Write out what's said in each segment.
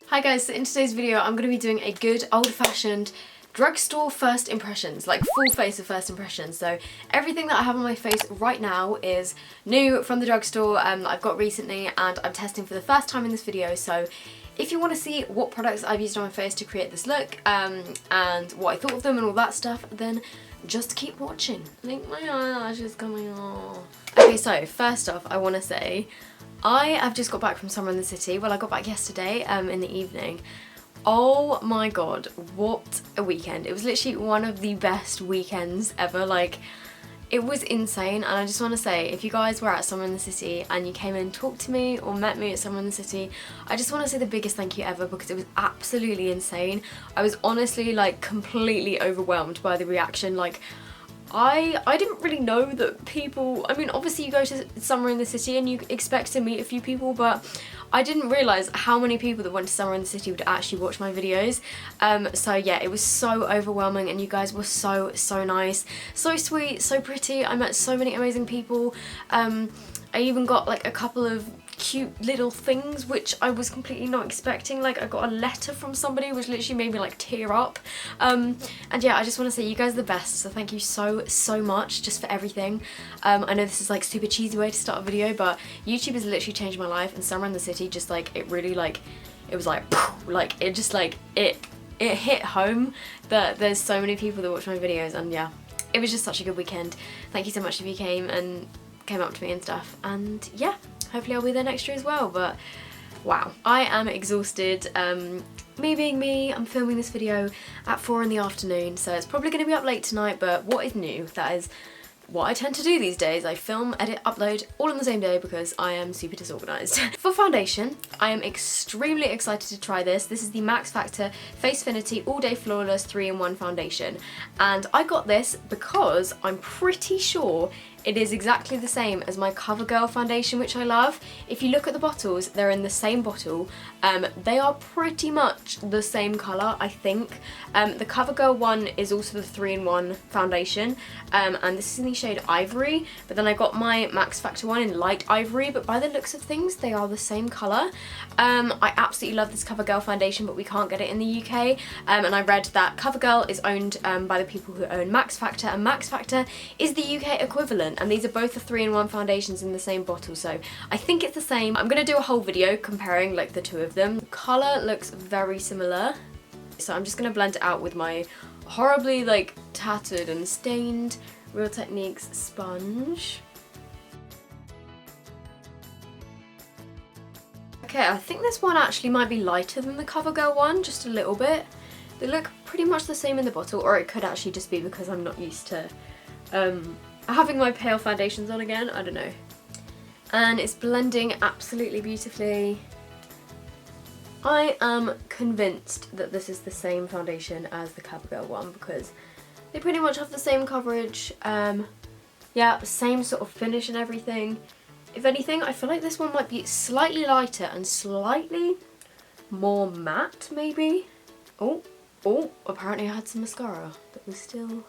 Hi guys, so in today's video I'm going to be doing a good old-fashioned drugstore first impressions, like full face of first impressions. So everything that I have on my face right now is new from the drugstore that I've got recently and I'm testing for the first time in this video. So if you want to see what products I've used on my face to create this look and what I thought of them and all that stuff, then just keep watching. I think my eyelash is coming off. Okay, so first off I want to say I have just got back from summer in the city. Well, I got back yesterday in the evening. Oh my god, what a weekend. It was literally one of the best weekends ever. Like, it was insane, and I just want to say, if you guys were at Summer in the City and you came and talked to me or met me at Summer in the City, I just want to say the biggest thank you ever, because it was absolutely insane. I was honestly like completely overwhelmed by the reaction. Like, I didn't really know that people, I mean obviously you go to Summer in the City and you expect to meet a few people, but I didn't realise how many people that went to Summer in the City would actually watch my videos. So yeah, it was so overwhelming and you guys were so nice, so sweet, so pretty. I met so many amazing people. I even got like a couple of cute little things which I was completely not expecting. Like, I got a letter from somebody which literally made me like tear up. And yeah, I just want to say you guys are the best, so thank you so much just for everything. I know this is like super cheesy way to start a video, but YouTube has literally changed my life, and Summer in the City just like, it really like, it was like like it just like it hit home that there's so many people that watch my videos. And yeah, it was just such a good weekend. Thank you so much if you came up to me and stuff, and yeah, hopefully I'll be there next year as well. But wow, I am exhausted. Me being me, I'm filming this video at 4 in the afternoon, so it's probably going to be up late tonight, but what is new? That is what I tend to do these days. I film, edit, upload all on the same day because I am super disorganised. For foundation, I am extremely excited to try this. This is the Max Factor Facefinity All Day Flawless 3-in-1 foundation, and I got this because I'm pretty sure it is exactly the same as my CoverGirl foundation, which I love. If you look at the bottles, they're in the same bottle. They are pretty much the same colour, I think. The CoverGirl one is also the 3-in-1 foundation, and this is in the shade Ivory, but then I got my Max Factor one in light Ivory, but by the looks of things, they are the same colour. I absolutely love this CoverGirl foundation, but we can't get it in the UK, and I read that CoverGirl is owned by the people who own Max Factor, and Max Factor is the UK equivalent. And these are both the 3-in-1 foundations in the same bottle, so I think it's the same. I'm gonna do a whole video comparing like the two of them. The colour looks very similar, so I'm just gonna blend it out with my horribly like tattered and stained Real Techniques sponge. Okay, I think this one actually might be lighter than the CoverGirl one, just a little bit. They look pretty much the same in the bottle, or it could actually just be because I'm not used to having my pale foundations on again, I don't know. And it's blending absolutely beautifully. I am convinced that this is the same foundation as the CoverGirl one because they pretty much have the same coverage. Yeah, same sort of finish and everything. If anything, I feel like this one might be slightly lighter and slightly more matte, maybe. Oh, apparently I had some mascara that was still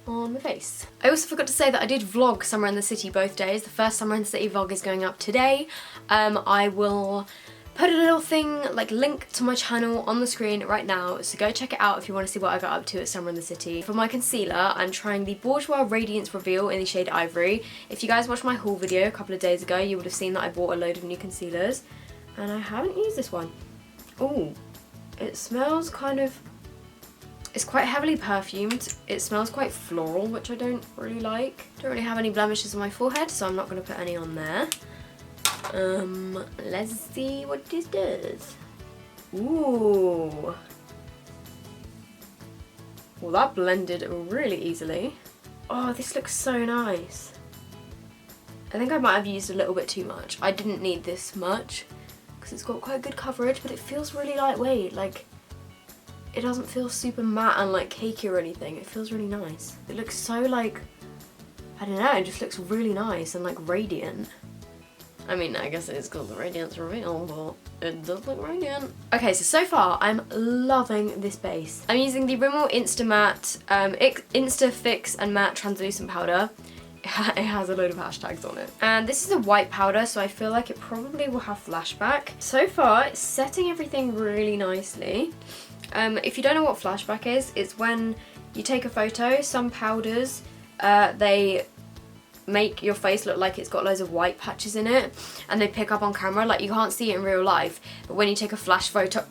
on my face. I also forgot to say that I did vlog Summer in the City both days. The first Summer in the City vlog is going up today. I will put a little thing, like link to my channel on the screen right now, so go check it out if you want to see what I got up to at Summer in the City. For my concealer, I'm trying the Bourjois Radiance Reveal in the shade Ivory. If you guys watched my haul video a couple of days ago, you would have seen that I bought a load of new concealers, and I haven't used this one. Oh, it smells kind of, it's quite heavily perfumed. It smells quite floral, which I don't really like. Don't really have any blemishes on my forehead, so I'm not going to put any on there. Let's see what this does. Ooh. Well, that blended really easily. Oh, this looks so nice. I think I might have used a little bit too much. I didn't need this much because it's got quite good coverage, but it feels really lightweight. Like, it doesn't feel super matte and like cakey or anything. It feels really nice. It looks so like, I don't know, it just looks really nice and like radiant. I mean, I guess it's called the Radiance Reveal, but it does look radiant. Okay, so far I'm loving this base. I'm using the Rimmel Insta Matte, Insta Fix and Matte Translucent Powder. it has a load of hashtags on it. And this is a white powder, so I feel like it probably will have flashback. So far, it's setting everything really nicely. If you don't know what flashback is, it's when you take a photo, some powders, they make your face look like it's got loads of white patches in it, and they pick up on camera, like you can't see it in real life, but when you take a flash photo,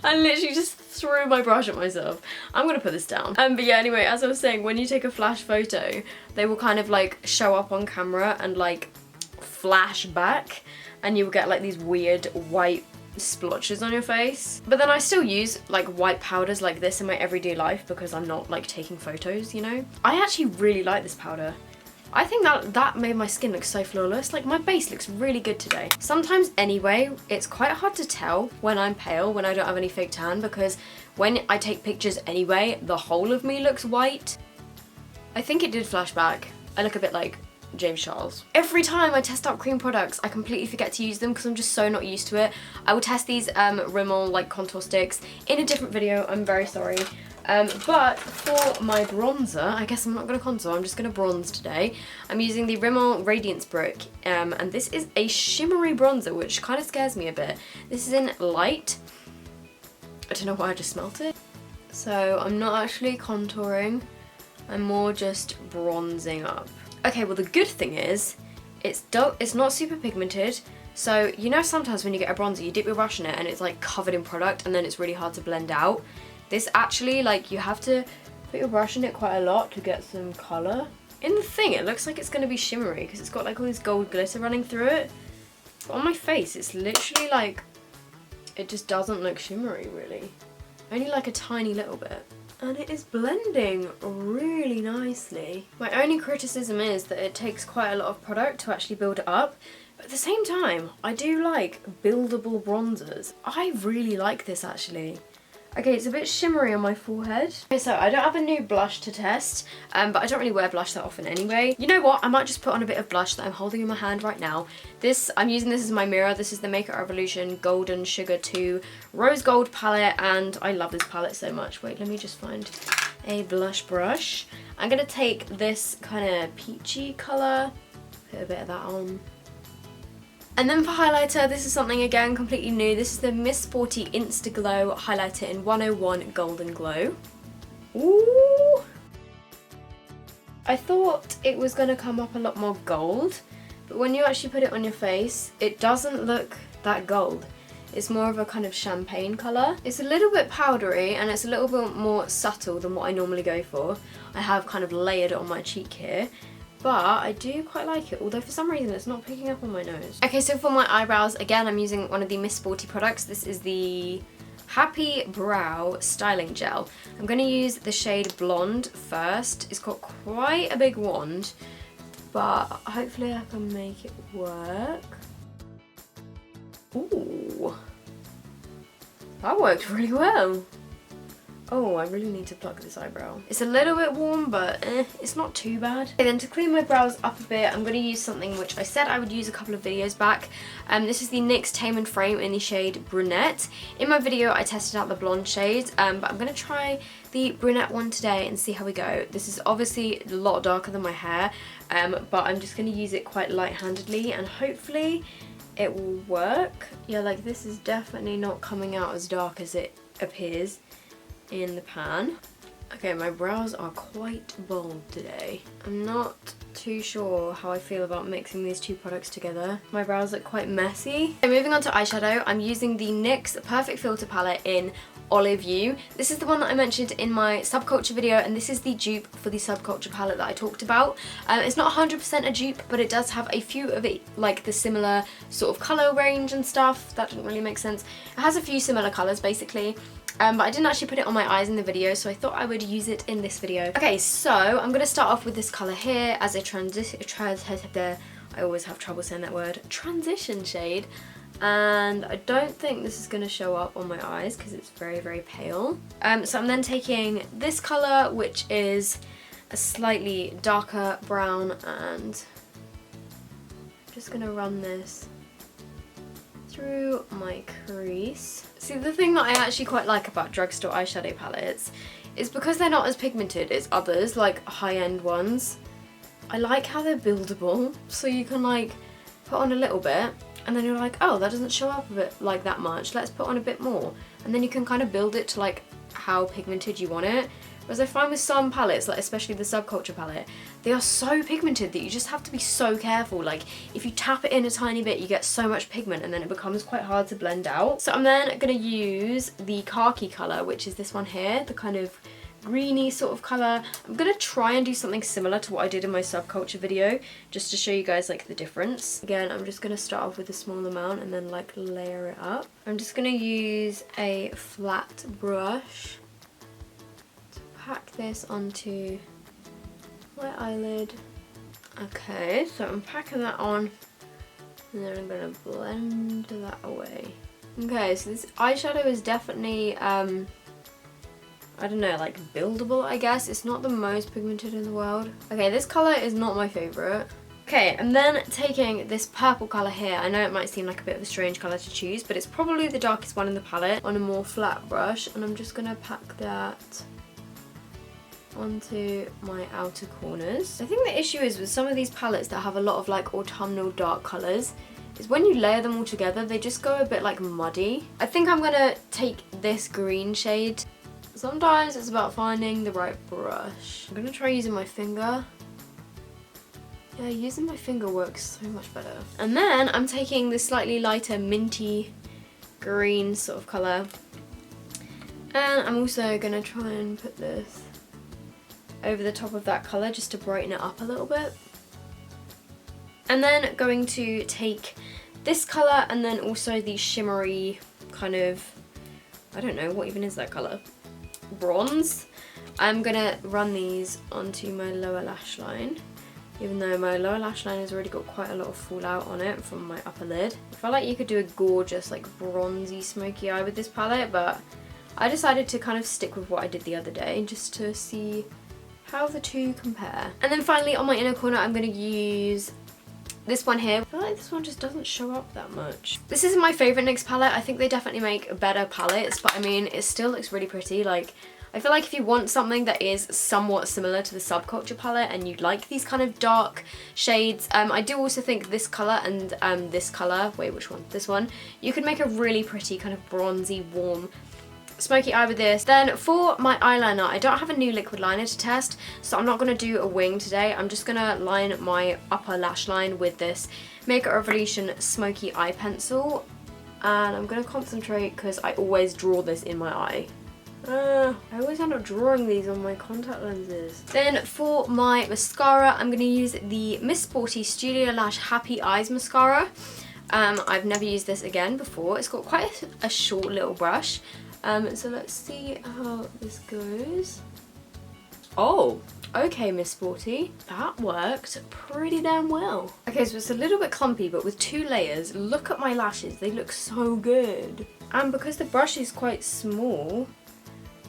I literally just threw my brush at myself. I'm gonna put this down. But yeah, anyway, as I was saying, when you take a flash photo, they will kind of like show up on camera and like flash back, and you will get like these weird white splotches on your face. But then I still use like white powders like this in my everyday life because I'm not like taking photos, you know? I actually really like this powder. I think that made my skin look so flawless. Like my base looks really good today. Sometimes anyway, it's quite hard to tell when I'm pale, when I don't have any fake tan, because when I take pictures anyway, the whole of me looks white. I think it did flash back. I look a bit like James Charles. Every time I test out cream products, I completely forget to use them because I'm just so not used to it. I will test these Rimmel like contour sticks in a different video, I'm very sorry. But for my bronzer, I guess I'm not going to contour, I'm just going to bronze today. I'm using the Rimmel Radiance Brick, and this is a shimmery bronzer, which kind of scares me a bit. This is in light. I don't know why I just smelt it. So I'm not actually contouring, I'm more just bronzing up. Okay, well the good thing is, it's not super pigmented, so you know sometimes when you get a bronzer you dip your brush in it and it's like covered in product and then it's really hard to blend out. This actually, like, you have to put your brush in it quite a lot to get some colour. In the thing it looks like it's going to be shimmery because it's got like all this gold glitter running through it. But on my face it's literally like, it just doesn't look shimmery really. Only like a tiny little bit. And it is blending really nicely. My only criticism is that it takes quite a lot of product to actually build it up, but at the same time, I do like buildable bronzers. I really like this actually. Okay, it's a bit shimmery on my forehead. Okay, so I don't have a new blush to test, but I don't really wear blush that often anyway. You know what? I might just put on a bit of blush that I'm holding in my hand right now. I'm using this as my mirror. This is the Makeup Revolution Golden Sugar 2 Rose Gold palette, and I love this palette so much. Wait, let me just find a blush brush. I'm gonna take this kind of peachy colour, put a bit of that on. And then for highlighter, this is something again completely new. This is the Miss Sporty Insta Glow Highlighter in 101 Golden Glow. Ooh! I thought it was going to come up a lot more gold, but when you actually put it on your face, it doesn't look that gold. It's more of a kind of champagne colour. It's a little bit powdery and it's a little bit more subtle than what I normally go for. I have kind of layered it on my cheek here. But I do quite like it, although for some reason it's not picking up on my nose. Okay, so for my eyebrows, again, I'm using one of the Miss Sporty products. This is the Happy Brow Styling Gel. I'm going to use the shade Blonde first. It's got quite a big wand, but hopefully I can make it work. Ooh, that worked really well. Oh, I really need to pluck this eyebrow. It's a little bit warm, but it's not too bad. Okay, then to clean my brows up a bit, I'm going to use something which I said I would use a couple of videos back. This is the NYX Tame and Frame in the shade Brunette. In my video, I tested out the blonde shades, but I'm going to try the brunette one today and see how we go. This is obviously a lot darker than my hair, but I'm just going to use it quite light-handedly and hopefully it will work. Yeah, like this is definitely not coming out as dark as it appears in the pan. Okay, my brows are quite bold today. I'm not too sure how I feel about mixing these two products together. My brows look quite messy. Okay, moving on to eyeshadow, I'm using the NYX Perfect Filter palette in Olive You. This is the one that I mentioned in my Subculture video, and this is the dupe for the Subculture palette that I talked about. It's not 100% a dupe, but it does have a few of it, like the similar sort of colour range and stuff. That didn't really make sense. It has a few similar colours basically. But I didn't actually put it on my eyes in the video, so I thought I would use it in this video. Okay, so I'm going to start off with this colour here as a I always have trouble saying that word, transition shade. And I don't think this is going to show up on my eyes because it's very, very pale. So I'm then taking this colour, which is a slightly darker brown, and I'm just going to run this through my crease. See, the thing that I actually quite like about drugstore eyeshadow palettes It's because they're not as pigmented as others, like high-end ones. I like how they're buildable, so you can like put on a little bit and then you're like, oh, that doesn't show up a bit like that much, let's put on a bit more. And then you can kind of build it to like how pigmented you want it. Whereas I find with some palettes, like especially the Subculture palette, they are so pigmented that you just have to be so careful. Like if you tap it in a tiny bit, you get so much pigment and then it becomes quite hard to blend out. So I'm then going to use the khaki colour, which is this one here, the kind of greeny sort of colour. I'm going to try and do something similar to what I did in my Subculture video, just to show you guys like the difference. Again, I'm just going to start off with a small amount and then like layer it up. I'm just going to use a flat brush to pack this onto my eyelid. Okay, so I'm packing that on and then I'm going to blend that away. Okay, so this eyeshadow is definitely I don't know, like buildable, I guess. It's not the most pigmented in the world. Okay, this colour is not my favourite. Okay, I'm then taking this purple colour here. I know it might seem like a bit of a strange colour to choose, but it's probably the darkest one in the palette, on a more flat brush. And I'm just going to pack that onto my outer corners. I think the issue is with some of these palettes that have a lot of like autumnal dark colours, is when you layer them all together, they just go a bit like muddy. I think I'm going to take this green shade. Sometimes it's about finding the right brush. I'm going to try using my finger. Yeah, using my finger works so much better. And then I'm taking this slightly lighter minty green sort of colour. And I'm also going to try and put this over the top of that colour just to brighten it up a little bit. And then going to take this colour and then also the shimmery kind of, I don't know, what even is that colour? Bronze. I'm gonna run these onto my lower lash line, even though my lower lash line has already got quite a lot of fallout on it from my upper lid. I felt like you could do a gorgeous like bronzy smoky eye with this palette, but I decided to kind of stick with what I did the other day just to see how the two compare. And then finally on my inner corner I'm gonna use this one here. I feel like this one just doesn't show up that much. This isn't my favourite NYX palette. I think they definitely make better palettes, but I mean, it still looks really pretty. Like, I feel like if you want something that is somewhat similar to the Subculture palette and you like these kind of dark shades, I do also think this colour and this colour, wait, which one? This one, you could make a really pretty kind of bronzy, warm smoky eye with this. Then for my eyeliner, I don't have a new liquid liner to test, so I'm not going to do a wing today. I'm just going to line my upper lash line with this Makeup Revolution Smoky Eye Pencil, and I'm going to concentrate because I always draw this in my eye. I always end up drawing these on my contact lenses. Then for my mascara, I'm going to use the Miss Sporty Studio Lash Happy Eyes mascara. I've never used this again before. It's got quite a short little brush. So let's see how this goes. Oh, okay, Miss Sporty. That worked pretty damn well. Okay, so it's a little bit clumpy, but with 2 layers, look at my lashes. They look so good. And because the brush is quite small,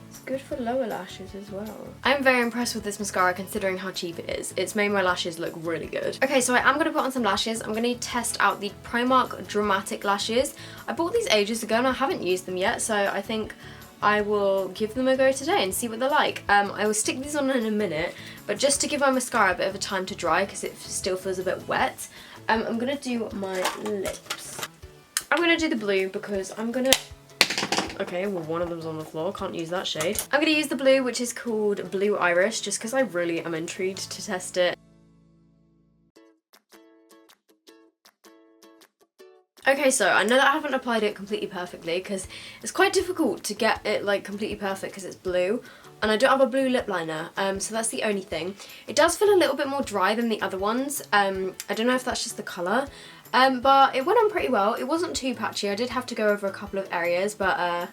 it's good for lower lashes as well. I'm very impressed with this mascara considering how cheap it is. It's made my lashes look really good. Okay, so I am going to put on some lashes. I'm going to test out the Primark Dramatic Lashes. I bought these ages ago and I haven't used them yet, so I think I will give them a go today and see what they're like. I will stick these on in a minute, but just to give my mascara a bit of a time to dry because it still feels a bit wet, I'm going to do my lips. I'm going to do the blue because I'm going to... Okay, well one of them's on the floor, can't use that shade. I'm going to use the blue, which is called Blue Iris, just because I really am intrigued to test it. Okay, so I know that I haven't applied it completely perfectly because it's quite difficult to get it like completely perfect because it's blue, and I don't have a blue lip liner, so that's the only thing. It does feel a little bit more dry than the other ones. I don't know if that's just the colour. But it went on pretty well. It wasn't too patchy. I did have to go over a couple of areas, but I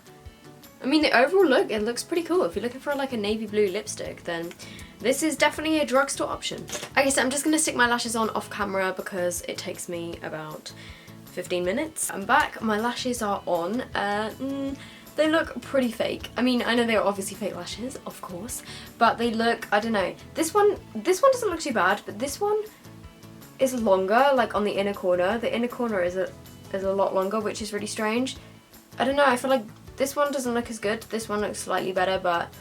mean the overall look, it looks pretty cool. If you're looking for like a navy blue lipstick, then this is definitely a drugstore option. Okay, so I'm just going to stick my lashes on off camera because it takes me about 15 minutes. I'm back, my lashes are on. They look pretty fake. I mean, I know they're obviously fake lashes, of course, but they look, I don't know. This one doesn't look too bad, but this one is longer, like on the inner corner. The inner corner is a lot longer, which is really strange. I don't know, I feel like this one doesn't look as good. This one looks slightly better, but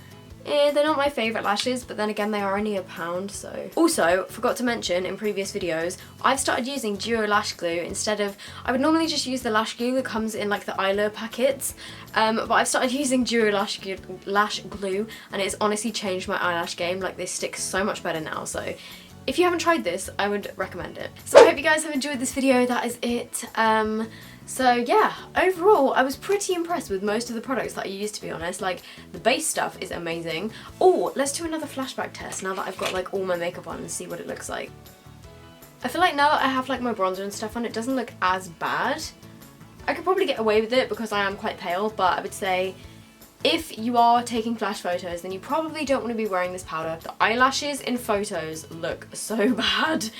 They're not my favourite lashes, but then again they are only £1, so. Also, forgot to mention in previous videos, I've started using Duo lash glue instead of, I would normally just use the lash glue that comes in like the Eyeliner packets, but I've started using Duo lash glue and it's honestly changed my eyelash game. Like, they stick so much better now, so if you haven't tried this, I would recommend it. So I hope you guys have enjoyed this video. That is it. So yeah, overall I was pretty impressed with most of the products that I used, to be honest. Like, the base stuff is amazing. Oh, let's do another flashback test now that I've got like all my makeup on and see what it looks like. I feel like now that I have like my bronzer and stuff on, it doesn't look as bad. I could probably get away with it because I am quite pale, but I would say if you are taking flash photos, then you probably don't want to be wearing this powder. The eyelashes in photos look so bad.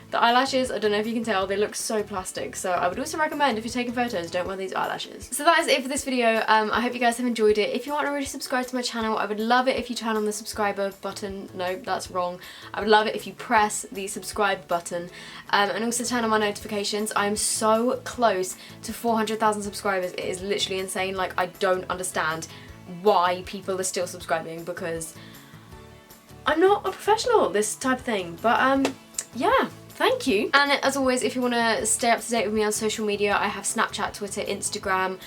The eyelashes, I don't know if you can tell, they look so plastic, so I would also recommend if you're taking photos, don't wear these eyelashes. So that is it for this video. I hope you guys have enjoyed it. If you aren't already subscribed to my channel, I would love it if you turn on the subscriber button. No, that's wrong. I would love it if you press the subscribe button, and also turn on my notifications. I am so close to 400,000 subscribers. It is literally insane. Like, I don't understand why people are still subscribing, because I'm not a professional at this type of thing, but yeah. Thank you. And as always, if you want to stay up to date with me on social media, I have Snapchat, Twitter, Instagram,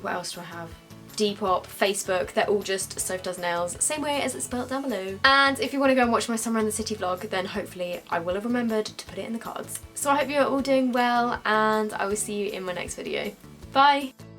what else do I have? Depop, Facebook, they're all just sophdoesnails, same way as it's spelled down below. And if you want to go and watch my Summer in the City vlog, then hopefully I will have remembered to put it in the cards. So I hope you're all doing well, and I will see you in my next video. Bye!